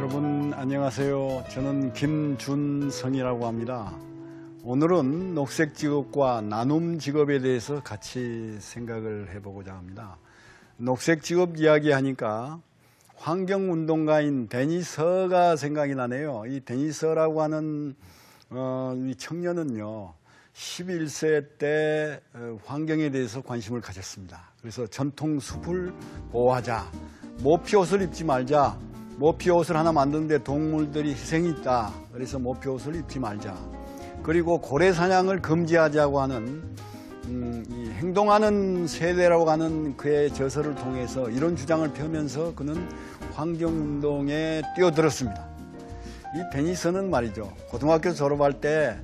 여러분 안녕하세요. 저는 김준성이라고 합니다. 오늘은 녹색직업과 나눔직업에 대해서 같이 생각을 해보고자 합니다. 녹색직업 이야기하니까 환경운동가인 데니서가 생각이 나네요. 이 데니서라고 하는 이 청년은요 11세 때 환경에 대해서 관심을 가졌습니다. 그래서 전통 숲을 보호하자, 모피옷을 입지 말자, 모피옷을 하나 만드는데 동물들이 희생이 있다. 그래서 모피옷을 입지 말자. 그리고 고래 사냥을 금지하자고 하는 이 행동하는 세대라고 하는 그의 저서를 통해서 이런 주장을 펴면서 그는 환경운동에 뛰어들었습니다. 이 데니서는 말이죠. 고등학교 졸업할 때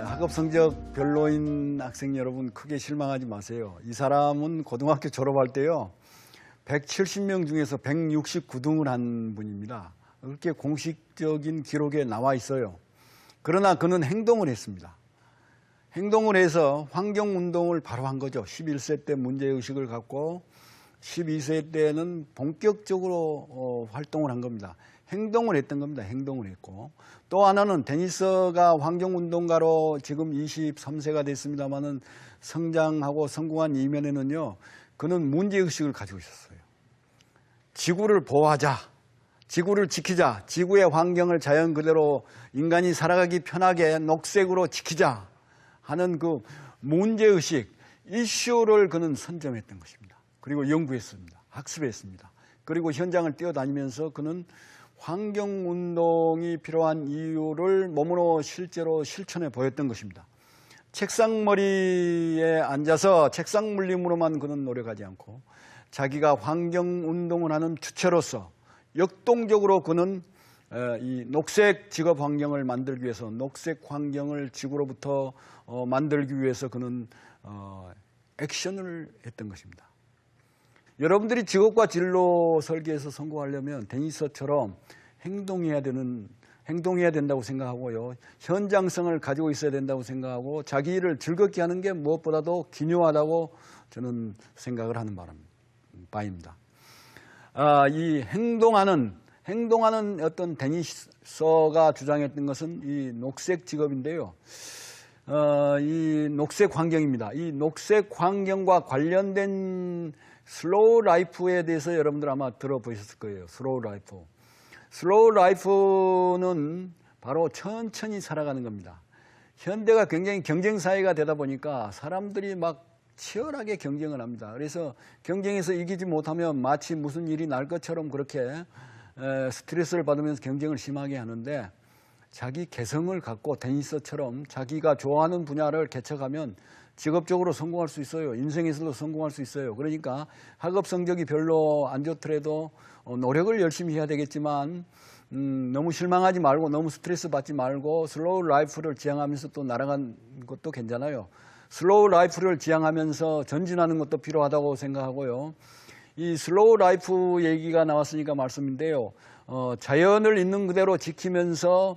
학업 성적 별로인 학생 여러분 크게 실망하지 마세요. 이 사람은 고등학교 졸업할 때요. 170명 중에서 169등을 한 분입니다. 그렇게 공식적인 기록에 나와 있어요. 그러나 그는 행동을 했습니다. 행동을 해서 환경운동을 바로 한 거죠. 11세 때 문제의식을 갖고 12세 때는 본격적으로 활동을 한 겁니다. 행동을 했던 겁니다. 행동을 했고. 또 하나는 데니서가 환경운동가로 지금 23세가 됐습니다마는 성장하고 성공한 이면에는요. 그는 문제의식을 가지고 있었어요. 지구를 보호하자, 지구를 지키자, 지구의 환경을 자연 그대로 인간이 살아가기 편하게 녹색으로 지키자 하는 그 문제의식, 이슈를 그는 선점했던 것입니다. 그리고 연구했습니다. 학습했습니다. 그리고 현장을 뛰어다니면서 그는 환경운동이 필요한 이유를 몸으로 실제로 실천해 보였던 것입니다. 책상머리에 앉아서 책상 물림으로만 그는 노력하지 않고 자기가 환경운동을 하는 주체로서 역동적으로 그는 이 녹색 직업 환경을 만들기 위해서 녹색 환경을 지구로부터 만들기 위해서 그는 액션을 했던 것입니다. 여러분들이 직업과 진로 설계에서 성공하려면 데니서처럼 행동해야 된다고 생각하고요. 현장성을 가지고 있어야 된다고 생각하고 자기 일을 즐겁게 하는 게 무엇보다도 기묘하다고 저는 생각을 하는 바입니다. 이 행동하는 어떤 데니서가 주장했던 것은 이 녹색 직업인데요. 이 녹색 환경입니다. 이 녹색 환경과 관련된 슬로우 라이프에 대해서 여러분들 아마 들어보셨을 거예요. 슬로우 라이프. 슬로우 라이프는 바로 천천히 살아가는 겁니다. 현대가 굉장히 경쟁 사회가 되다 보니까 사람들이 막 치열하게 경쟁을 합니다. 그래서 경쟁에서 이기지 못하면 마치 무슨 일이 날 것처럼 그렇게 스트레스를 받으면서 경쟁을 심하게 하는데 자기 개성을 갖고 데니서처럼 자기가 좋아하는 분야를 개척하면 직업적으로 성공할 수 있어요. 인생에서도 성공할 수 있어요. 그러니까 학업 성적이 별로 안 좋더라도 노력을 열심히 해야 되겠지만 너무 실망하지 말고 너무 스트레스 받지 말고 슬로우 라이프를 지향하면서 또 날아간 것도 괜찮아요. 슬로우 라이프를 지향하면서 전진하는 것도 필요하다고 생각하고요. 이 슬로우 라이프 얘기가 나왔으니까 말씀인데요. 자연을 있는 그대로 지키면서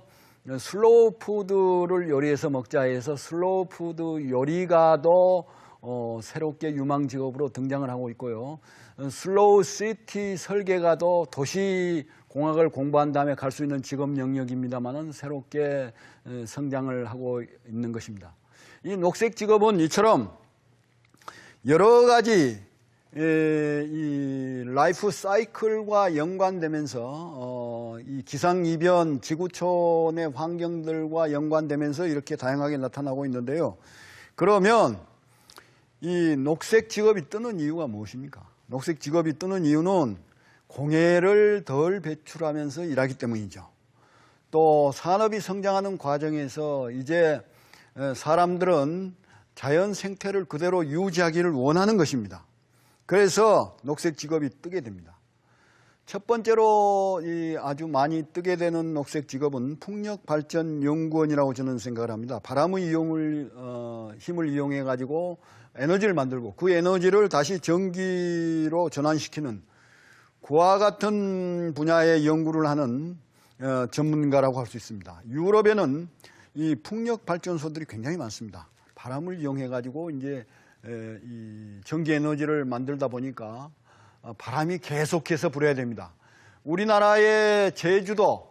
슬로우 푸드를 요리해서 먹자 해서 슬로우 푸드 요리가도 새롭게 유망 직업으로 등장을 하고 있고요. 슬로우 시티 설계가도 도시 공학을 공부한 다음에 갈 수 있는 직업 영역입니다만은 새롭게 성장을 하고 있는 것입니다. 이 녹색 직업은 이처럼 여러 가지 이 라이프 사이클과 연관되면서 이 기상이변, 지구촌의 환경들과 연관되면서 이렇게 다양하게 나타나고 있는데요. 그러면 이 녹색 직업이 뜨는 이유가 무엇입니까? 녹색 직업이 뜨는 이유는 공해를 덜 배출하면서 일하기 때문이죠. 또 산업이 성장하는 과정에서 이제 사람들은 자연 생태를 그대로 유지하기를 원하는 것입니다. 그래서 녹색 직업이 뜨게 됩니다. 첫 번째로 아주 많이 뜨게 되는 녹색 직업은 풍력발전연구원이라고 저는 생각을 합니다. 바람의 힘을 이용해 가지고 에너지를 만들고 그 에너지를 다시 전기로 전환시키는 그와 같은 분야의 연구를 하는 전문가라고 할 수 있습니다. 유럽에는 이 풍력발전소들이 굉장히 많습니다. 바람을 이용해 가지고 이제 이 전기 에너지를 만들다 보니까 바람이 계속해서 불어야 됩니다. 우리나라의 제주도,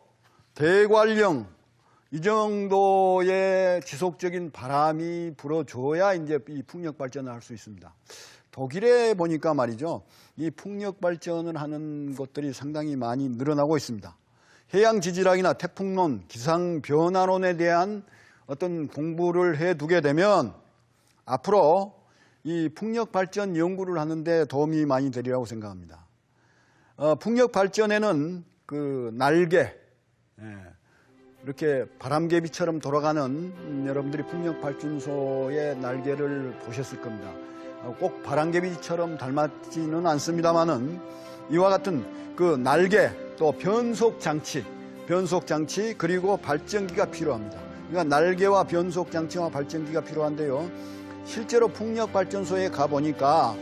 대관령 이 정도의 지속적인 바람이 불어줘야 이제 이 풍력 발전을 할 수 있습니다. 독일에 보니까 말이죠, 이 풍력 발전을 하는 곳들이 상당히 많이 늘어나고 있습니다. 해양 지질학이나 태풍론, 기상 변화론에 대한 어떤 공부를 해두게 되면 앞으로 이 풍력 발전 연구를 하는데 도움이 많이 되리라고 생각합니다. 풍력 발전에는 그 날개, 이렇게 바람개비처럼 돌아가는, 여러분들이 풍력 발전소의 날개를 보셨을 겁니다. 꼭 바람개비처럼 닮았지는 않습니다만은 이와 같은 그 날개, 또 변속 장치 그리고 발전기가 필요합니다. 그러니까 날개와 변속 장치와 발전기가 필요한데요. 실제로 풍력 발전소에 가 보니까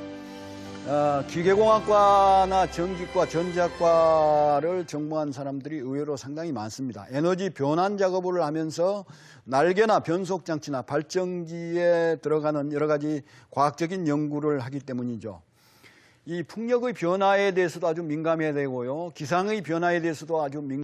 기계공학과나 전기과, 전자과를 전공한 사람들이 의외로 상당히 많습니다. 에너지 변환 작업을 하면서 날개나 변속 장치나 발전기에 들어가는 여러 가지 과학적인 연구를 하기 때문이죠. 이 풍력의 변화에 대해서도 아주 민감해야 되고요. 기상의 변화에 대해서도 아주 민감해야